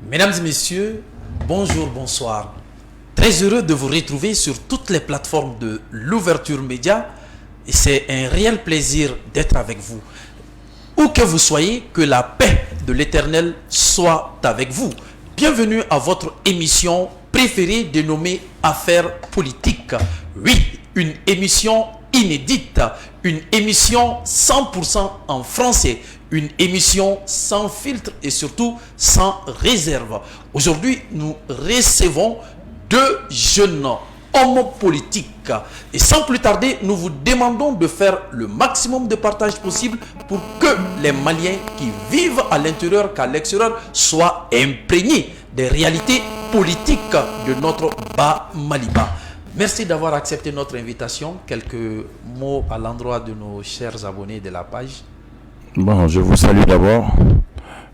Mesdames et messieurs, bonjour, bonsoir. Très heureux de vous retrouver sur toutes les plateformes de l'ouverture média et c'est un réel plaisir d'être avec vous. Où que vous soyez, que la paix de l'Éternel soit avec vous. Bienvenue à votre émission préférée dénommée Affaires politiques. Oui, une émission inédite, une émission 100% en français, une émission sans filtre et surtout sans réserve. Aujourd'hui, nous recevons deux jeunes hommes politiques. Et sans plus tarder, nous vous demandons de faire le maximum de partage possible pour que les Maliens qui vivent à l'intérieur qu'à l'extérieur soient imprégnés des réalités politiques de notre bas Maliba. Merci d'avoir accepté notre invitation. Quelques mots à l'endroit de nos chers abonnés de la page. Bon, je vous salue d'abord.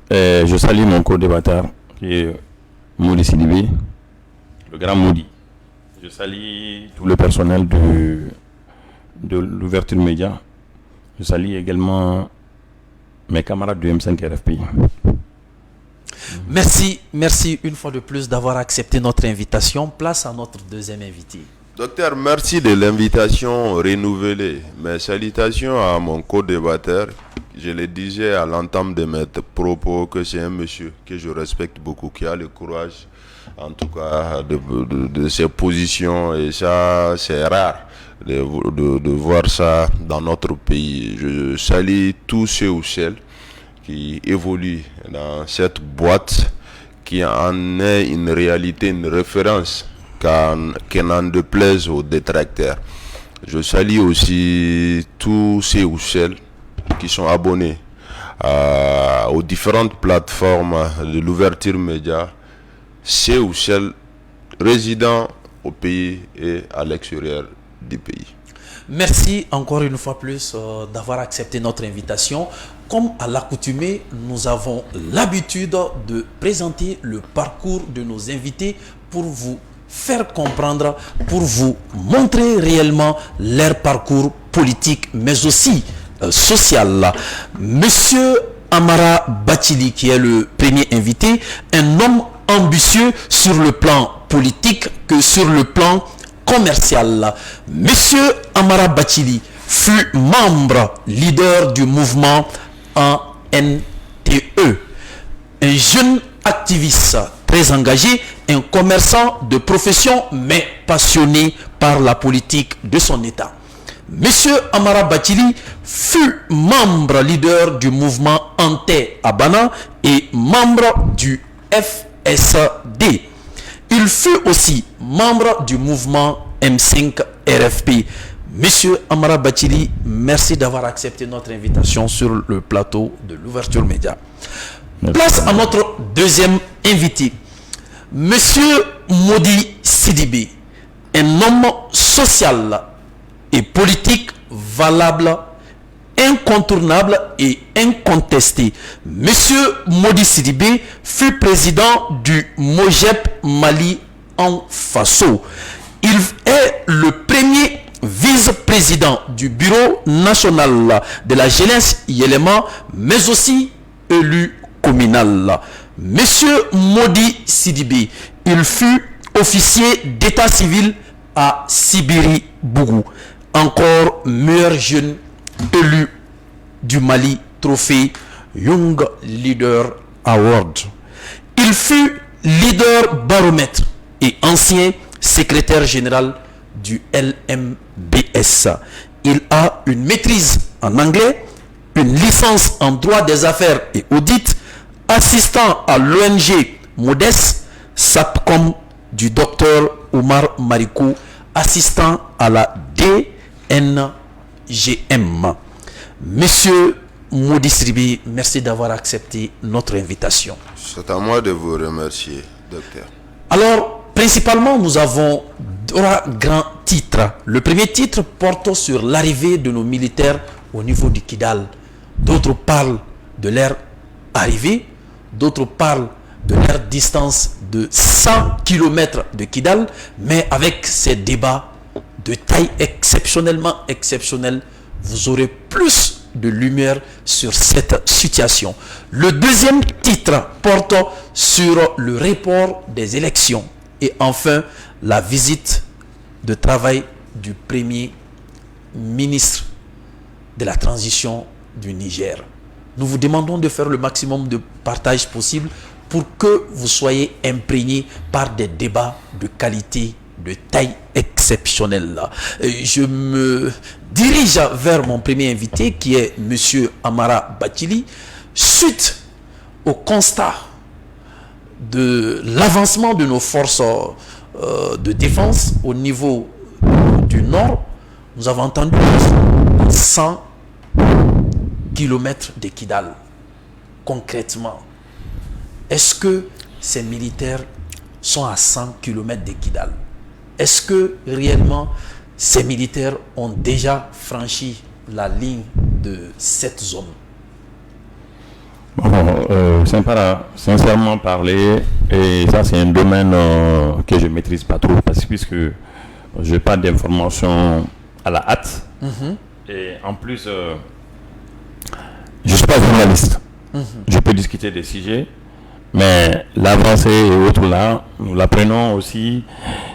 Je salue mon co-débatteur qui est Modi Sidibé, le grand Modi. Je salue tout le personnel de l'ouverture média. Je salue également mes camarades du M5 RFP. Merci une fois de plus d'avoir accepté notre invitation. Place à notre deuxième invité. Docteur, merci de l'invitation renouvelée. Mes salutations à mon co-débatteur. Je le disais à l'entame de mes propos que c'est un monsieur que je respecte beaucoup, qui a le courage, en tout cas, de ses positions. Et ça, c'est rare de voir ça dans notre pays. Je salue tous ceux ou celles qui évoluent dans cette boîte, qui en est une réalité, une référence, qu'en n'en déplaise aux détracteurs. Je salue aussi tous ceux ou celles qui sont abonnés aux différentes plateformes de l'ouverture média, ceux ou celles résidant au pays et à l'extérieur du pays. Merci encore une fois plus d'avoir accepté notre invitation. Comme à l'accoutumée, nous avons l'habitude de présenter le parcours de nos invités pour vous faire comprendre, pour vous montrer réellement leur parcours politique, mais aussi social. Monsieur Amara Bathily, qui est le premier invité, un homme ambitieux sur le plan politique que sur le plan commercial. Monsieur Amara Bathily fut membre leader du mouvement ANTE, un jeune activiste très engagé, un commerçant de profession mais passionné par la politique de son État. Monsieur Amara Bathily fut membre leader du mouvement Ante Abana et membre du FSD. Il fut aussi membre du mouvement M5 RFP. Monsieur Amara Bathily, merci d'avoir accepté notre invitation sur le plateau de l'ouverture média. Place à notre deuxième invité, Monsieur Modi Sidibé, un homme social et politique valable, incontournable et incontesté. Monsieur Modi Sidibé fut président du MOJEP Mali en Faso. Il est le premier vice-président du bureau national de la jeunesse Yélema, mais aussi élu communal. Monsieur Modi Sidibé, il fut officier d'état civil à Sibiri-Bougou. Encore meilleur jeune élu du Mali, trophée Young Leader Award. Il fut leader baromètre et ancien secrétaire général du LMBS. Il a une maîtrise en anglais, une licence en droit des affaires et audit, assistant à l'ONG Modeste, SAPCOM du docteur Omar Marikou, assistant à la DNGM. Monsieur Modi Sidibé, merci d'avoir accepté notre invitation. C'est à moi de vous remercier, docteur. Alors, principalement, nous avons trois grands titres. Le premier titre porte sur l'arrivée de nos militaires au niveau du Kidal. D'autres parlent de leur arrivée, d'autres parlent de leur distance de 100 km de Kidal, mais avec ces débats de taille exceptionnellement exceptionnelle, vous aurez plus de lumière sur cette situation. Le deuxième titre porte sur le report des élections et enfin la visite de travail du premier ministre de la transition du Niger. Nous vous demandons de faire le maximum de partage possible pour que vous soyez imprégnés par des débats de qualité, de taille exceptionnelle. Je me dirige vers mon premier invité qui est M. Amara Bathily. Suite au constat de l'avancement de nos forces de défense au niveau du nord, nous avons entendu 100 kilomètres de Kidal. Concrètement, est-ce que ces militaires sont à 100 kilomètres de Kidal? Est-ce que réellement ces militaires ont déjà franchi la ligne de cette zone? Bon, sincèrement parler, et ça c'est un domaine que je ne maîtrise pas trop puisque je n'ai pas d'informations à la hâte. Et en plus, je ne suis pas journaliste. Je peux discuter des sujets, mais l'avancée et autres là, nous l'apprenons aussi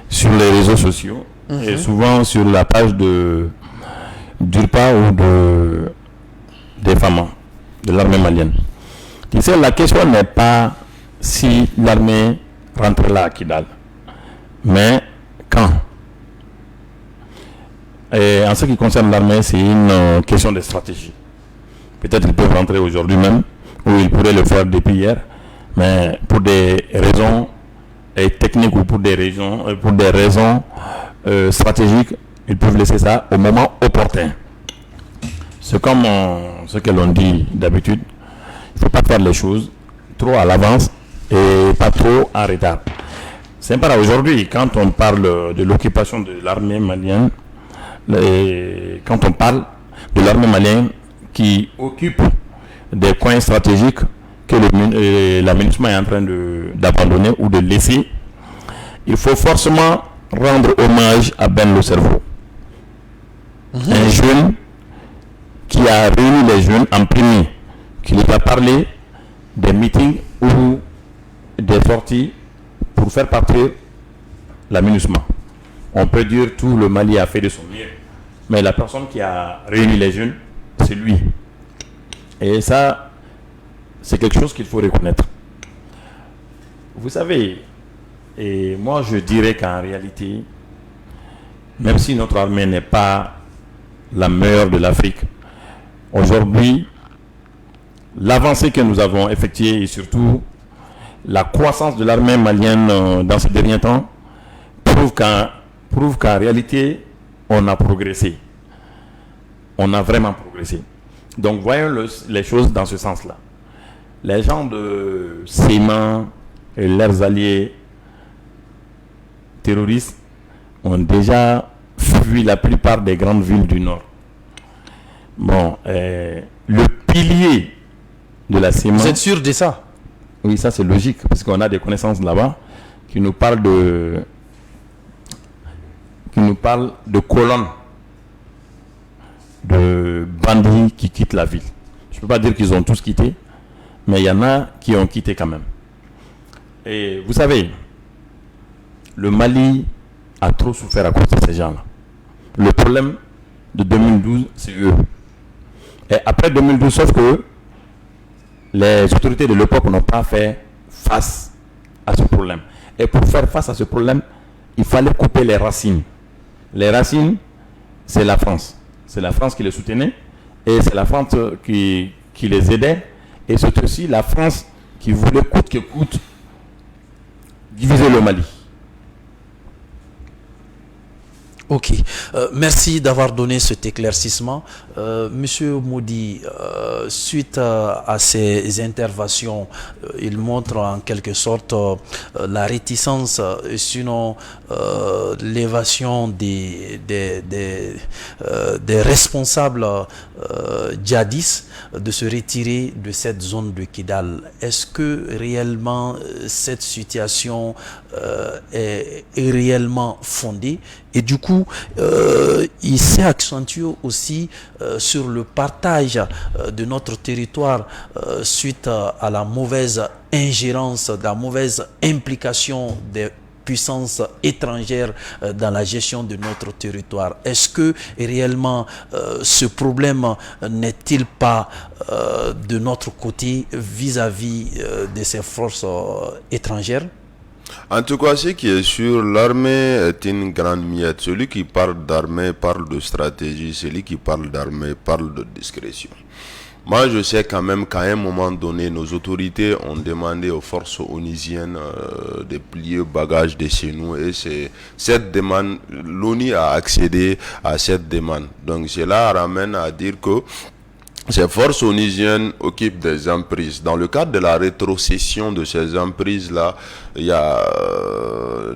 sur les réseaux sociaux et souvent sur la page d'URPA ou des FAMA, de l'armée malienne. Tu sais, la question n'est pas si l'armée rentre là à Kidal, mais quand. Et en ce qui concerne l'armée, c'est une question de stratégie. Peut-être qu'ils peuvent rentrer aujourd'hui même, ou ils pourraient le faire depuis hier, mais pour des raisons techniques ou pour des raisons stratégiques, ils peuvent laisser ça au moment opportun. C'est comme ce que l'on dit d'habitude, il ne faut pas faire les choses trop à l'avance et pas trop en retard. C'est pas aujourd'hui, quand on parle de l'occupation de l'armée malienne, quand on parle de l'armée malienne qui occupe des coins stratégiques que la MINUSMA est en train d'abandonner ou de laisser, il faut forcément rendre hommage à Ben Le Cerveau. Un jeune qui a réuni les jeunes en premier, qui leur a parlé des meetings ou des sorties pour faire partir la MINUSMA. On peut dire tout le Mali a fait de son mieux, mais la personne qui a réuni les jeunes, c'est lui. Et ça, c'est quelque chose qu'il faut reconnaître. Vous savez, et moi je dirais qu'en réalité, même si notre armée n'est pas la meilleure de l'Afrique, aujourd'hui, l'avancée que nous avons effectuée et surtout la croissance de l'armée malienne dans ces derniers temps prouve qu'en réalité, on a progressé. On a vraiment progressé. Donc voyons les choses dans ce sens-là. Les gens de SEMA et leurs alliés terroristes ont déjà fui la plupart des grandes villes du Nord. Bon, le pilier de la SEMA... Vous êtes sûr de ça? Oui, ça c'est logique, parce qu'on a des connaissances là-bas qui nous parlent de colonnes de bandits qui quittent la ville. Je ne peux pas dire qu'ils ont tous quitté, mais il y en a qui ont quitté quand même. Et vous savez, le Mali a trop souffert à cause de ces gens-là. Le problème de 2012, c'est eux. Et après 2012, sauf que les autorités de l'époque n'ont pas fait face à ce problème. Et pour faire face à ce problème, il fallait couper les racines. Les racines, c'est la France. C'est la France qui les soutenait et c'est la France qui les aidait. Et c'est aussi la France qui voulait coûte que coûte diviser le Mali. Ok, merci d'avoir donné cet éclaircissement. Monsieur Moudi, suite à ces interventions, il montre en quelque sorte la réticence, sinon l'évasion des responsables djihadistes de se retirer de cette zone de Kidal. Est-ce que réellement cette situation est réellement fondée? Et du coup, Tombouctou, il s'est accentué aussi sur le partage de notre territoire suite à la mauvaise ingérence, la mauvaise implication des puissances étrangères dans la gestion de notre territoire. Est-ce que réellement ce problème n'est-il pas de notre côté vis-à-vis de ces forces étrangères? En tout cas, ce qui est sûr, l'armée est une grande miette. Celui qui parle d'armée parle de stratégie, celui qui parle d'armée parle de discrétion. Moi, je sais quand même qu'à un moment donné, nos autorités ont demandé aux forces onusiennes de plier bagages de chez nous. Et c'est cette demande, l'ONU a accédé à cette demande. Donc, cela ramène à dire que ces forces onusiennes occupent des emprises. Dans le cadre de la rétrocession de ces emprises-là, il y a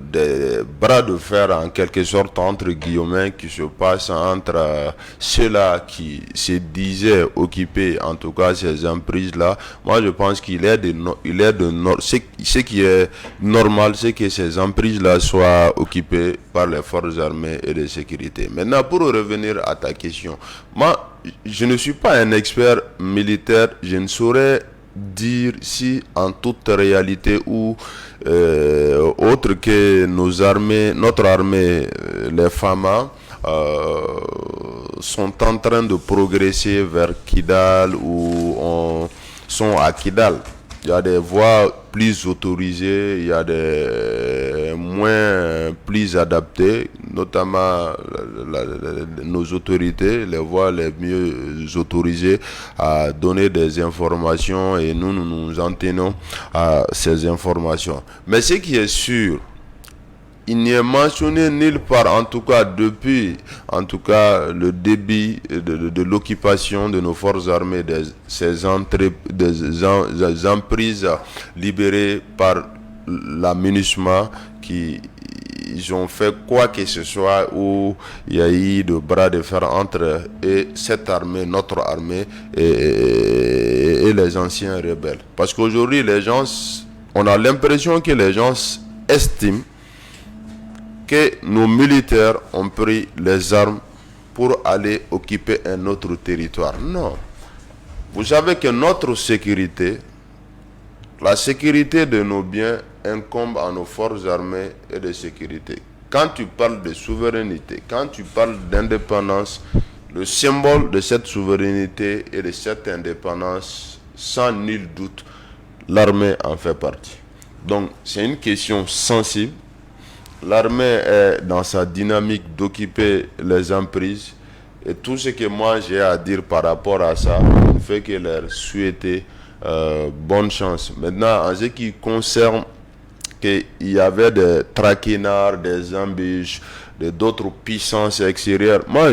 des bras de fer en quelque sorte entre guillemets qui se passent entre ceux-là qui se disaient occuper en tout cas ces emprises-là. Moi je pense qu'il est ce qui est normal, c'est que ces emprises-là soient occupées par les forces armées et de sécurité. Maintenant pour revenir à ta question, moi je ne suis pas un expert militaire, je ne saurais dire si en toute réalité ou autre que nos armées, notre armée, les FAMA, sont en train de progresser vers Kidal ou sont à Kidal. Il y a des voies plus autorisées, il y a des moins plus adaptées, notamment nos autorités, les voies les mieux autorisées à donner des informations et nous en tenons à ces informations. Mais ce qui est sûr, il n'y est mentionné nulle part, en tout cas depuis le début de l'occupation de nos forces armées, ces emprises libérées par la MINUSMA qui ils ont fait quoi que ce soit où il y a eu de bras de fer entre cette armée, notre armée et les anciens rebelles. Parce qu'aujourd'hui, on a l'impression que les gens estiment que nos militaires ont pris les armes pour aller occuper un autre territoire. Non. Vous savez que notre sécurité, la sécurité de nos biens incombe à nos forces armées et de sécurité. Quand tu parles de souveraineté, quand tu parles d'indépendance, le symbole de cette souveraineté et de cette indépendance, sans nul doute, l'armée en fait partie. Donc c'est une question sensible. L'armée est dans sa dynamique d'occuper les emprises et tout ce que moi j'ai à dire par rapport à ça ne fait que leur souhaiter bonne chance. Maintenant, en ce qui concerne qu'il y avait des traquenards, des embûches, d'autres puissances extérieures, moi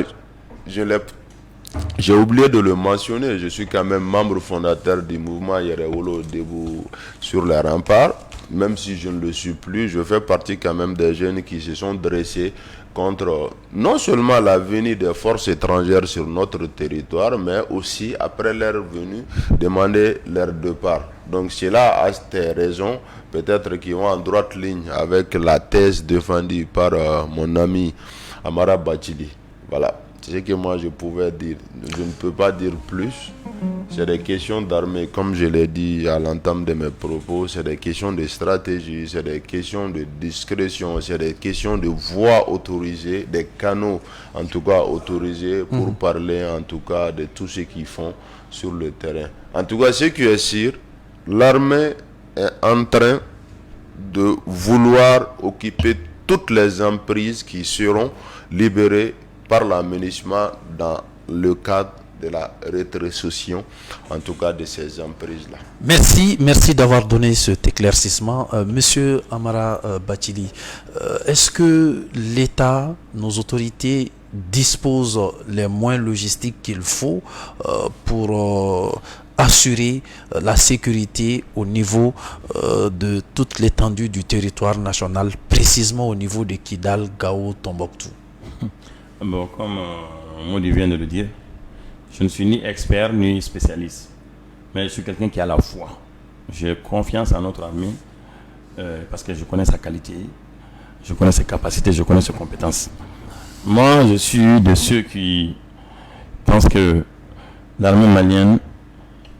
j'ai oublié de le mentionner, je suis quand même membre fondateur du mouvement Yerewolo debout sur les remparts. Même si je ne le suis plus, je fais partie quand même des jeunes qui se sont dressés contre non seulement la venue des forces étrangères sur notre territoire, mais aussi, après leur venue, demander leur départ. Donc cela a des raisons, peut-être qui vont en droite ligne avec la thèse défendue par mon ami Amara Bachili. Voilà, c'est ce que moi je pouvais dire. Je ne peux pas dire plus. C'est des questions d'armée, comme je l'ai dit à l'entame de mes propos, c'est des questions de stratégie, c'est des questions de discrétion, c'est des questions de voies autorisées, des canaux en tout cas autorisés pour parler en tout cas de tout ce qu'ils font sur le terrain. En tout cas, ce qui est sûr, l'armée est en train de vouloir occuper toutes les emprises qui seront libérées par l'aménagement dans le cadre de la rétrocession, en tout cas de ces emprises-là. Merci d'avoir donné cet éclaircissement. Monsieur Amara Bachili, est-ce que l'État, nos autorités disposent les moyens logistiques qu'il faut pour assurer la sécurité au niveau de toute l'étendue du territoire national, précisément au niveau de Kidal, Gao, Tombouctou? Bon, comme Maudit vient de le dire, je ne suis ni expert ni spécialiste, mais je suis quelqu'un qui a la foi. J'ai confiance en notre armée parce que je connais sa qualité, je connais ses capacités, je connais ses compétences. Moi, je suis de ceux qui pensent que l'armée malienne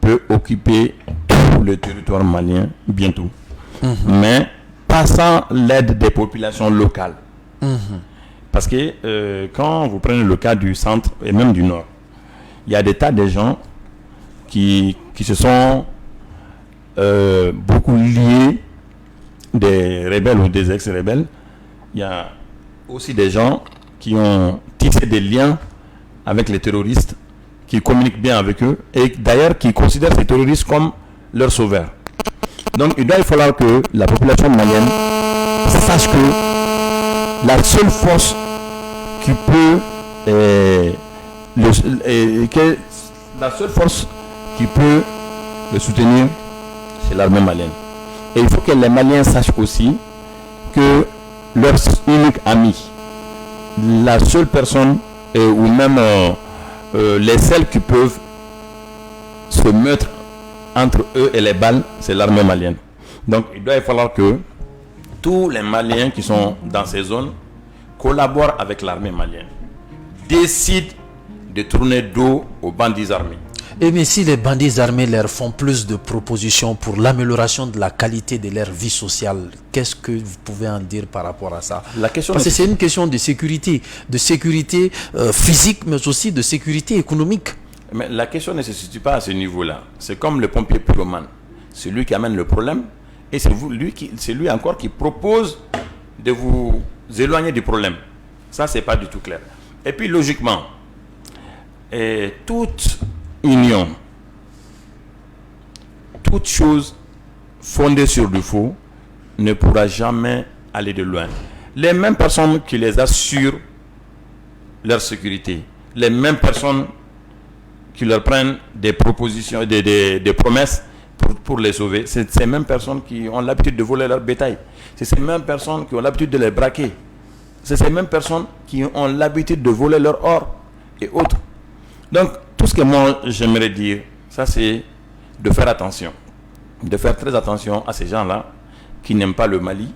peut occuper tout le territoire malien bientôt. Mais pas sans l'aide des populations locales. Parce que quand vous prenez le cas du centre et même du nord, il y a des tas de gens qui se sont beaucoup liés, des rebelles ou des ex-rebelles. Il y a aussi des gens qui ont tissé des liens avec les terroristes, qui communiquent bien avec eux et d'ailleurs qui considèrent ces terroristes comme leurs sauveurs. Donc il doit falloir que la population malienne sache que la seule force qui peut la seule force qui peut le soutenir, c'est l'armée malienne. Et il faut que les Maliens sachent aussi que leur unique ami, la seule personne ou même les seuls qui peuvent se mettre entre eux et les balles, c'est l'armée malienne. Donc il doit falloir que tous les Maliens qui sont dans ces zones collaborent avec l'armée malienne, décident de tourner dos aux bandits armés. Et mais si les bandits armés leur font plus de propositions pour l'amélioration de la qualité de leur vie sociale, qu'est-ce que vous pouvez en dire par rapport à ça? Parce que c'est une question de sécurité physique, mais aussi de sécurité économique. Mais la question ne se situe pas à ce niveau-là. C'est comme le pompier pyromane. C'est lui qui amène le problème et c'est lui encore qui propose de vous éloigner du problème. Ça, c'est pas du tout clair. Et puis, logiquement, toute union, toute chose fondée sur du faux ne pourra jamais aller de loin. Les mêmes personnes qui les assurent leur sécurité, les mêmes personnes qui leur prennent des propositions, des promesses pour les sauver, c'est ces mêmes personnes qui ont l'habitude de voler leur bétail. C'est ces mêmes personnes qui ont l'habitude de les braquer. C'est ces mêmes personnes qui ont l'habitude de voler leur or et autres. Donc, tout ce que moi j'aimerais dire, ça c'est de faire attention. De faire très attention à ces gens-là qui n'aiment pas le Mali,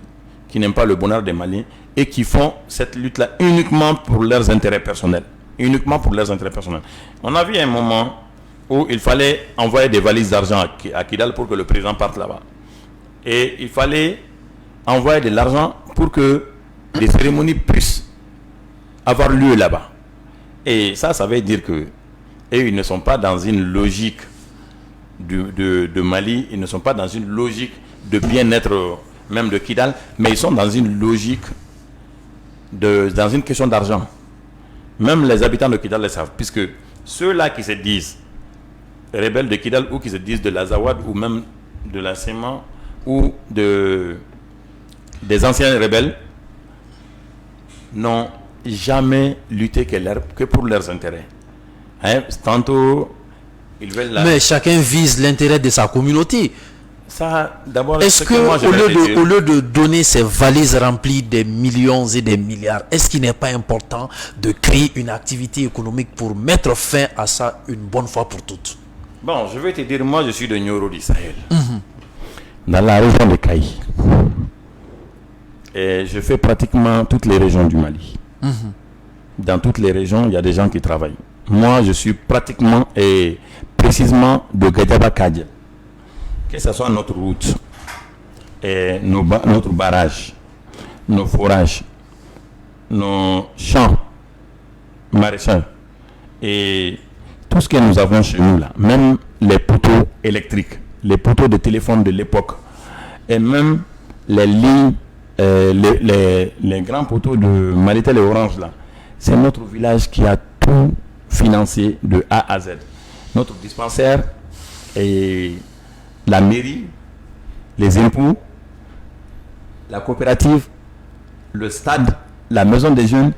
qui n'aiment pas le bonheur des Maliens et qui font cette lutte-là uniquement pour leurs intérêts personnels. Uniquement pour leurs intérêts personnels. On a vu un moment où il fallait envoyer des valises d'argent à Kidal pour que le président parte là-bas. Et il fallait envoyer de l'argent pour que les cérémonies puissent avoir lieu là-bas. Et ça veut dire que ils ne sont pas dans une logique de Mali, ils ne sont pas dans une logique de bien-être même de Kidal, mais ils sont dans une logique dans une question d'argent. Même les habitants de Kidal le savent, puisque ceux-là qui se disent rebelles de Kidal ou qui se disent de l'Azawad ou même de la SEMA ou des anciens rebelles n'ont jamais lutté que pour leurs intérêts. Tantôt, ils veulent Mais chacun vise l'intérêt de sa communauté. Ça, d'abord, est-ce que au lieu de donner ces valises remplies des millions et des milliards, est-ce qu'il n'est pas important de créer une activité économique pour mettre fin à ça une bonne fois pour toutes? Bon, je vais te dire, moi je suis de Nioro du Sahel, dans la région de Kaï. Et je fais pratiquement toutes les régions du Mali. Dans toutes les régions, il y a des gens qui travaillent. Moi, je suis pratiquement et précisément de Gadjaba Kadja. Que ce soit notre route, et notre barrage, nos forages, nos champs maraîchers et tout ce que nous avons chez nous là, même les poteaux électriques, les poteaux de téléphone de l'époque et même les lignes, les grands poteaux de Malitel et Orange là, c'est notre village qui a tout financé de A à Z. Notre dispensaire et la mairie, les impôts, la coopérative, le stade, la maison des jeunes,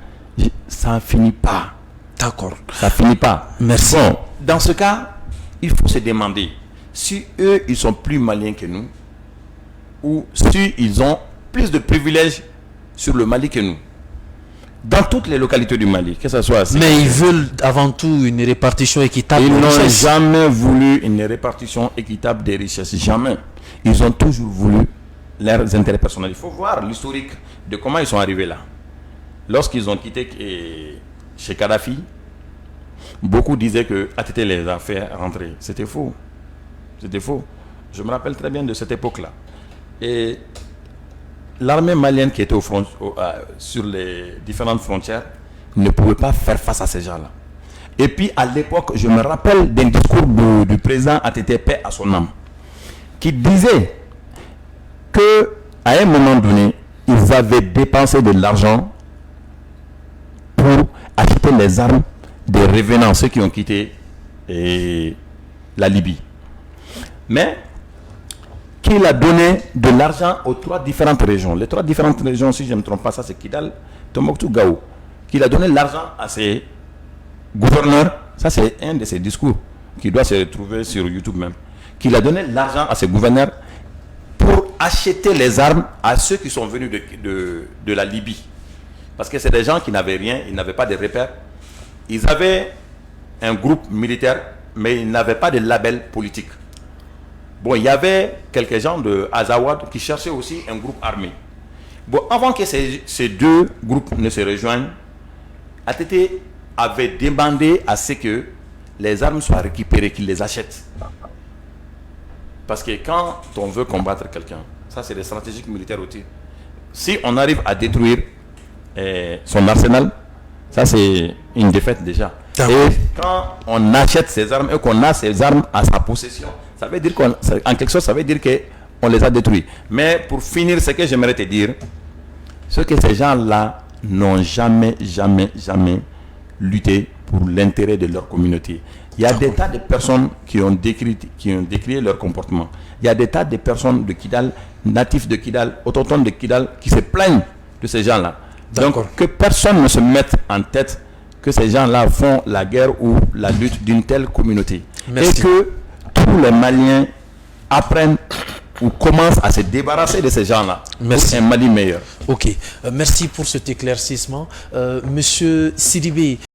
ça ne finit pas. D'accord. Ça ne finit pas. Merci. Bon, dans ce cas, il faut se demander si eux, ils sont plus maliens que nous ou si ils ont plus de privilèges sur le Mali que nous. Dans toutes les localités du Mali, que ce soit... Mais ils veulent avant tout une répartition équitable. Ils n'ont jamais voulu une répartition équitable des richesses. Jamais. Ils ont toujours voulu leurs intérêts personnels. Il faut voir l'historique de comment ils sont arrivés là. lorsqu'ils ont quitté chez Kadhafi, beaucoup disaient que ATT les a fait rentrer. C'était faux. C'était faux. Je me rappelle très bien de cette époque-là. Et l'armée malienne qui était sur les différentes frontières ne pouvait pas faire face à ces gens-là. Et puis à l'époque, je me rappelle d'un discours du président ATT, paix à son âme, qui disait que à un moment donné, ils avaient dépensé de l'argent pour acheter les armes des revenants, ceux qui ont quitté la Libye. Mais qu'il a donné de l'argent aux 3 différentes régions. Les 3 différentes régions, si je ne me trompe pas, ça c'est Kidal, Tombouctou, Gao. Qu'il a donné l'argent à ses gouverneurs. Ça c'est un de ses discours qui doit se retrouver sur YouTube même. Qu'il a donné l'argent à ses gouverneurs pour acheter les armes à ceux qui sont venus de la Libye. Parce que c'est des gens qui n'avaient rien, ils n'avaient pas de repères. Ils avaient un groupe militaire, mais ils n'avaient pas de label politique. Bon, il y avait quelques gens de Azawad qui cherchaient aussi un groupe armé. Bon, avant que ces 2 groupes ne se rejoignent, ATT avait demandé à ce que les armes soient récupérées, qu'ils les achètent. Parce que quand on veut combattre quelqu'un, ça c'est des stratégies militaires aussi. Si on arrive à détruire son arsenal, ça c'est une défaite déjà. Et quand on achète ces armes et qu'on a ces armes à sa possession, ça veut dire qu'en quelque sorte, ça veut dire qu'on les a détruits. Mais pour finir, ce que j'aimerais te dire, c'est que ces gens-là n'ont jamais lutté pour l'intérêt de leur communauté. Il y a des tas de personnes qui ont décrit leur comportement. Il y a des tas de personnes de Kidal, natifs de Kidal, autochtones de Kidal, qui se plaignent de ces gens-là. Donc que personne ne se mette en tête que ces gens-là font la guerre ou la lutte d'une telle communauté. Merci. Et que tous les Maliens apprennent ou commencent à se débarrasser de ces gens-là. Merci. Pour un Mali meilleur. Ok, merci pour cet éclaircissement. Monsieur Sidibé,